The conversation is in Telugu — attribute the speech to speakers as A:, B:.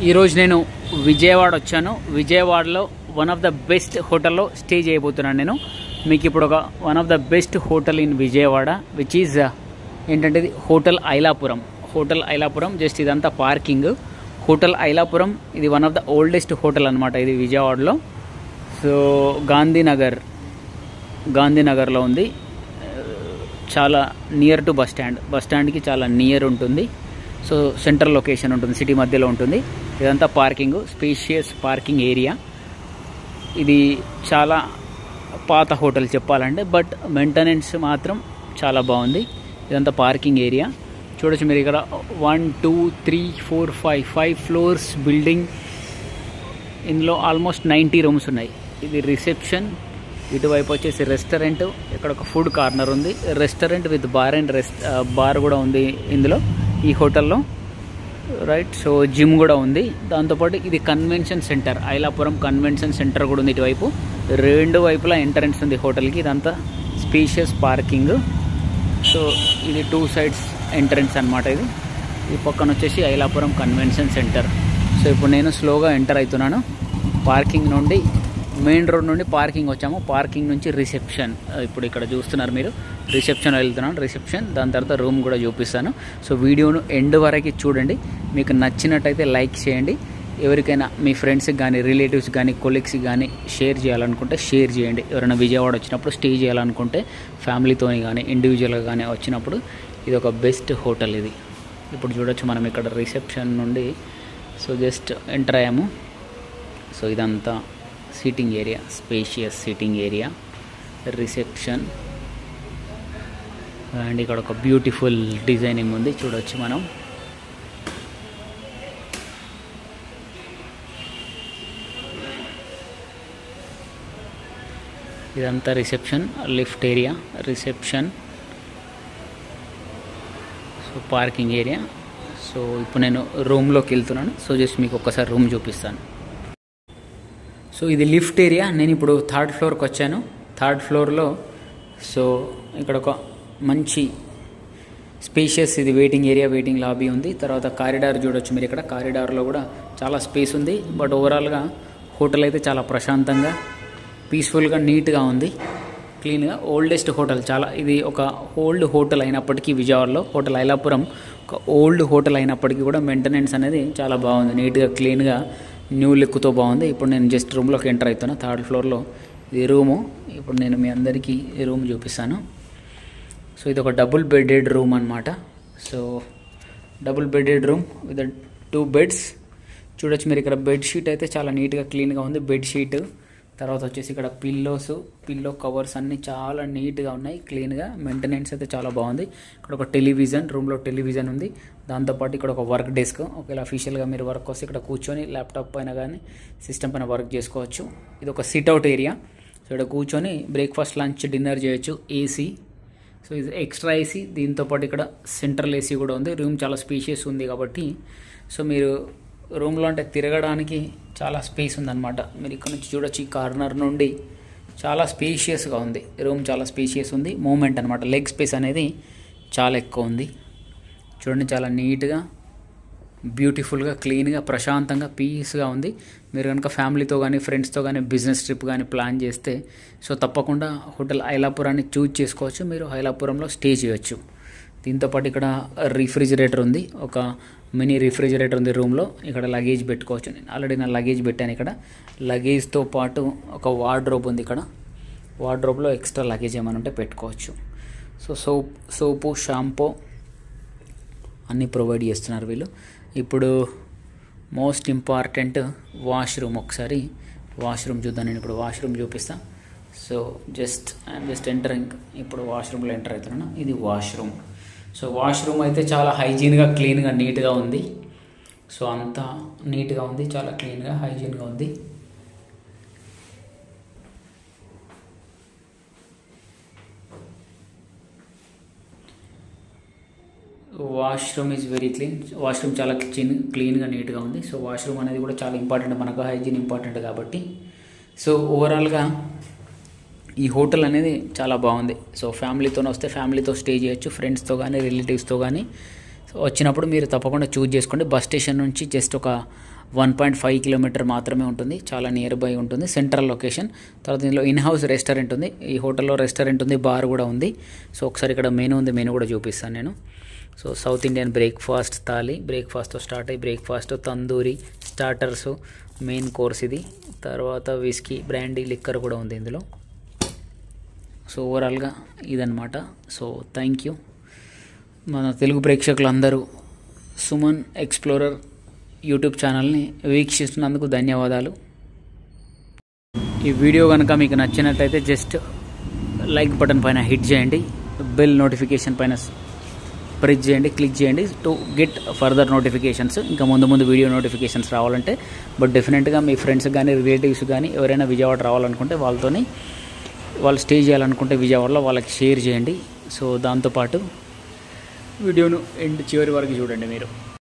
A: ఈరోజు నేను విజయవాడ వచ్చాను. విజయవాడలో వన్ ఆఫ్ ద బెస్ట్ హోటల్లో స్టే చేయబోతున్నాను నేను. మీకు ఇప్పుడు ఒక one of the best hotel in Vijayawada which is ఏంటంటే ఇది hotel Ailapuram. Hotel Ailapuram just ఇదంతా పార్కింగ్. హోటల్ ఐలాపురం ఇది one of the oldest hotel అనమాట ఇది విజయవాడలో. సో గాంధీనగర్లో ఉంది. చాలా నియర్ టు బస్ స్టాండ్కి చాలా నియర్ ఉంటుంది. సో సెంట్రల్ లొకేషన్ ఉంటుంది, సిటీ మధ్యలో ఉంటుంది. ఇదంతా పార్కింగ్, స్పేషియస్ పార్కింగ్ ఏరియా. ఇది చాలా పాత హోటల్ చెప్పాలంటే, బట్ మెయింటెనెన్స్ మాత్రం చాలా బాగుంది. ఇదంతా పార్కింగ్ ఏరియా చూడొచ్చు మీరు. ఇక్కడ 1 2 3 4 5 ఫ్లోర్స్ బిల్డింగ్. ఇందులో ఆల్మోస్ట్ 90 రూమ్స్ ఉన్నాయి. ఇది రిసెప్షన్. ఇటువైపు వచ్చేసి రెస్టారెంట్. ఇక్కడ ఒక ఫుడ్ కార్నర్ ఉంది. రెస్టారెంట్ విత్ బార్ కూడా ఉంది ఇందులో ఈ హోటల్లో, రైట్. సో జిమ్ కూడా ఉంది. దాంతోపాటు ఇది convention centre, Ailapuram convention centre కూడా ఉంది ఇటువైపు. రెండు వైపులా ఎంట్రన్స్ ఉంది హోటల్కి. ఇదంతా స్పేషియస్ పార్కింగ్. సో ఇది 2 సైడ్స్ ఎంట్రన్స్ అనమాట. ఇది ఈ పక్కన వచ్చేసి ఐలాపురం కన్వెన్షన్ సెంటర్. సో ఇప్పుడు నేను స్లోగా ఎంటర్ అవుతున్నాను. పార్కింగ్ నుండి, మెయిన్ రోడ్ నుండి పార్కింగ్ వచ్చాము. పార్కింగ్ నుంచి రిసెప్షన్. ఇప్పుడు ఇక్కడ చూస్తున్నారు మీరు, రిసెప్షన్ వెళ్తున్నాను. రిసెప్షన్, దాని తర్వాత రూమ్ కూడా చూపిస్తాను. సో వీడియోను ఎండ్ వరకు చూడండి. మీకు నచ్చినట్టయితే లైక్ చేయండి. ఎవరికైనా మీ ఫ్రెండ్స్కి కానీ, రిలేటివ్స్ కానీ, కొలీగ్స్కి కానీ షేర్ చేయాలనుకుంటే షేర్ చేయండి. ఎవరైనా విజయవాడ వచ్చినప్పుడు స్టే చేయాలనుకుంటే ఫ్యామిలీతో కానీ ఇండివిజువల్గా కానీ వచ్చినప్పుడు ఇది ఒక బెస్ట్ హోటల్ ఇది. ఇప్పుడు చూడొచ్చు మనం ఇక్కడ రిసెప్షన్ నుండి. సో జస్ట్ ఎంటర్ అయ్యాము. సో ఇదంతా seating area, spacious seating area, reception. And ఇక్కడ ఒక బ్యూటిఫుల్ డిజైనింగ్ ఉంది చూడొచ్చు మనం. ఇదంతా reception, lift area, reception, so parking area. So ఇప్పుడు నేను రూమ్లోకి వెళ్తున్నాను. సో జస్ట్ మీకు ఒక్కసారి రూమ్ చూపిస్తాను. సో ఇది లిఫ్ట్ ఏరియా. నేను ఇప్పుడు 3rd ఫ్లోర్కి వచ్చాను. 3rd ఫ్లోర్లో సో ఇక్కడ ఒక మంచి స్పేషియస్ ఇది వెయిటింగ్ ఏరియా, వెయిటింగ్ లాబీ ఉంది. తర్వాత కారిడార్ చూడొచ్చు మీరు. ఇక్కడ కారిడార్లో కూడా చాలా స్పేస్ ఉంది. బట్ ఓవరాల్గా హోటల్ అయితే చాలా ప్రశాంతంగా, పీస్ఫుల్గా, నీట్గా ఉంది, క్లీన్గా. ఓల్డెస్ట్ హోటల్ చాలా. ఇది ఒక ఓల్డ్ హోటల్ అయినప్పటికీ విజయవాడలో హోటల్ ఐలాపురం ఒక ఓల్డ్ హోటల్ అయినప్పటికీ కూడా మెయింటెనెన్స్ అనేది చాలా బాగుంది. నీట్గా, క్లీన్గా, న్యూ లుక్తో బాగుంది. ఇప్పుడు నేను జస్ట్ రూమ్లోకి ఎంటర్ అవుతున్నా. 3rd ఫ్లోర్లో ఇది రూము. ఇప్పుడు నేను మీ అందరికీ ఈ రూమ్ చూపిస్తాను. సో ఇది ఒక డబుల్ బెడెడ్ రూమ్ అనమాట. So double bedded room with 2 beds చూడొచ్చు మీరు. ఇక్కడ బెడ్షీట్ అయితే చాలా నీట్గా, క్లీన్గా ఉంది బెడ్షీట్. తర్వాత వచ్చేసి ఇక్కడ పిల్లో కవర్స్ అన్నీ చాలా నీట్గా ఉన్నాయి, క్లీన్గా. మెయింటెనెన్స్ అయితే చాలా బాగుంది. ఇక్కడ ఒక టెలివిజన్, రూమ్లో టెలివిజన్ ఉంది. దాంతోపాటు ఇక్కడ ఒక వర్క్ డెస్క్. ఒకవేళ అఫీషియల్గా మీరు వర్క్ వస్తే ఇక్కడ కూర్చొని ల్యాప్టాప్ పైన కానీ సిస్టమ్ పైన వర్క్ చేసుకోవచ్చు. ఇది ఒక సిట్అవుట్ ఏరియా. సో ఇక్కడ కూర్చొని బ్రేక్ఫాస్ట్, లంచ్, డిన్నర్ చేయొచ్చు. ఏసీ. సో ఇది ఎక్స్ట్రా ఏసీ. దీంతోపాటు ఇక్కడ సెంట్రల్ ఏసీ కూడా ఉంది. రూమ్ చాలా స్పేషియస్ ఉంది కాబట్టి సో మీరు రూమ్లో అంటే తిరగడానికి చాలా స్పేస్ ఉందన్నమాట. మీరు ఇక్కడ నుంచి చూడొచ్చు. ఈ కార్నర్ నుండి చాలా స్పేషియస్గా ఉంది రూమ్. చాలా స్పేషియస్ ఉంది. మూమెంట్ అనమాట, లెగ్ స్పేస్ అనేది చాలా ఎక్కువ ఉంది. చూడండి, చాలా నీట్గా, బ్యూటిఫుల్గా, క్లీన్గా, ప్రశాంతంగా, పీస్గా ఉంది. మీరు కనుక ఫ్యామిలీతో కానీ, ఫ్రెండ్స్తో కానీ, బిజినెస్ ట్రిప్ కానీ ప్లాన్ చేస్తే సో తప్పకుండా హోటల్ ఐలాపురాన్ని చూజ్ చేసుకోవచ్చు. మీరు ఐలాపురంలో స్టే చేయొచ్చు. దీంతోపాటు ఇక్కడ రిఫ్రిజిరేటర్ ఉంది. ఒక మినీ రిఫ్రిజిరేటర్ ఉంది రూమ్లో. ఇక్కడ లగేజ్ పెట్టుకోవచ్చు. నేను ఆల్రెడీ నా లగేజ్ పెట్టాను ఇక్కడ. లగేజ్తో పాటు ఒక వార్డ్రోబ్ ఉంది ఇక్కడ. వార్డ్రోబ్లో ఎక్స్ట్రా లగేజ్ ఏమైనా ఉంటే పెట్టుకోవచ్చు. సో సోపు, షాంపూ అన్నీ ప్రొవైడ్ చేస్తున్నారు వీళ్ళు. ఇప్పుడు మోస్ట్ ఇంపార్టెంట్ వాష్రూమ్. ఒకసారి వాష్రూమ్ చూద్దాం. నేను ఇప్పుడు వాష్రూమ్ చూపిస్తాను. So I'm just entering. ఇప్పుడు వాష్రూమ్లో ఎంటర్ అవుతున్నాను. ఇది వాష్రూమ్. సో వాష్రూమ్ అయితే చాలా హైజీన్గా, క్లీన్గా, నీట్గా ఉంది. సో అంతా నీట్గా ఉంది, చాలా క్లీన్గా, హైజీన్గా ఉంది. Washroom is very clean. Washroom చాలా క్లీన్గా, నీట్గా ఉంది. సో వాష్రూమ్ అనేది కూడా చాలా ఇంపార్టెంట్ మనకు, హైజీన్ ఇంపార్టెంట్ కాబట్టి. సో ఓవరాల్గా ఈ హోటల్ అనేది చాలా బాగుంది. సో ఫ్యామిలీతో వస్తే ఫ్యామిలీతో స్టే చేయొచ్చు, ఫ్రెండ్స్తో కానీ, రిలేటివ్స్తో కానీ. సో వచ్చినప్పుడు మీరు తప్పకుండా చూజ్ చేసుకోండి. బస్ స్టేషన్ నుంచి జస్ట్ ఒక 1.5 కిలోమీటర్ మాత్రమే ఉంటుంది, చాలా నియర్ బై ఉంటుంది, సెంట్రల్ లొకేషన్. తర్వాత దీనిలో ఇన్ హౌస్ రెస్టారెంట్ ఉంది, ఈ హోటల్లో రెస్టారెంట్ ఉంది, బార్ కూడా ఉంది. సో ఒకసారి ఇక్కడ మెనూ ఉంది, మెనూ కూడా చూపిస్తాను నేను. So south Indian breakfast thali, బ్రేక్ఫాస్ట్తో స్టార్ట్ అయ్యి breakfast tandoori, starters, main course ఇది, తర్వాత విస్కీ, బ్రాండీ, లిక్కర్ కూడా ఉంది ఇందులో. సో ఓవరాల్గా ఇదన్నమాట. సో థ్యాంక్ యూ మన తెలుగు ప్రేక్షకులందరూ సుమన్ ఎక్స్ప్లోరర్ యూట్యూబ్ ఛానల్ని వీక్షిస్తున్నందుకు ధన్యవాదాలు. ఈ వీడియో కనుక మీకు నచ్చినట్లయితే జస్ట్ లైక్ బటన్ పైన హిట్ చేయండి, బెల్ నోటిఫికేషన్ పైన ప్రెస్ చేయండి, క్లిక్ చేయండి టు గెట్ ఫర్దర్ నోటిఫికేషన్స్. ఇంకా ముందు ముందు వీడియో నోటిఫికేషన్స్ రావాలంటే. బట్ డెఫినెట్గా మీ ఫ్రెండ్స్ కానీ రిలేటివ్స్ కానీ ఎవరైనా విజయవాడ రావాలనుకుంటే వాళ్ళు స్టే చేయాలనుకుంటే విజయవాడలో వాళ్ళకి షేర్ చేయండి. సో దాంతోపాటు వీడియోను చివరి వరకు చూడండి మీరు.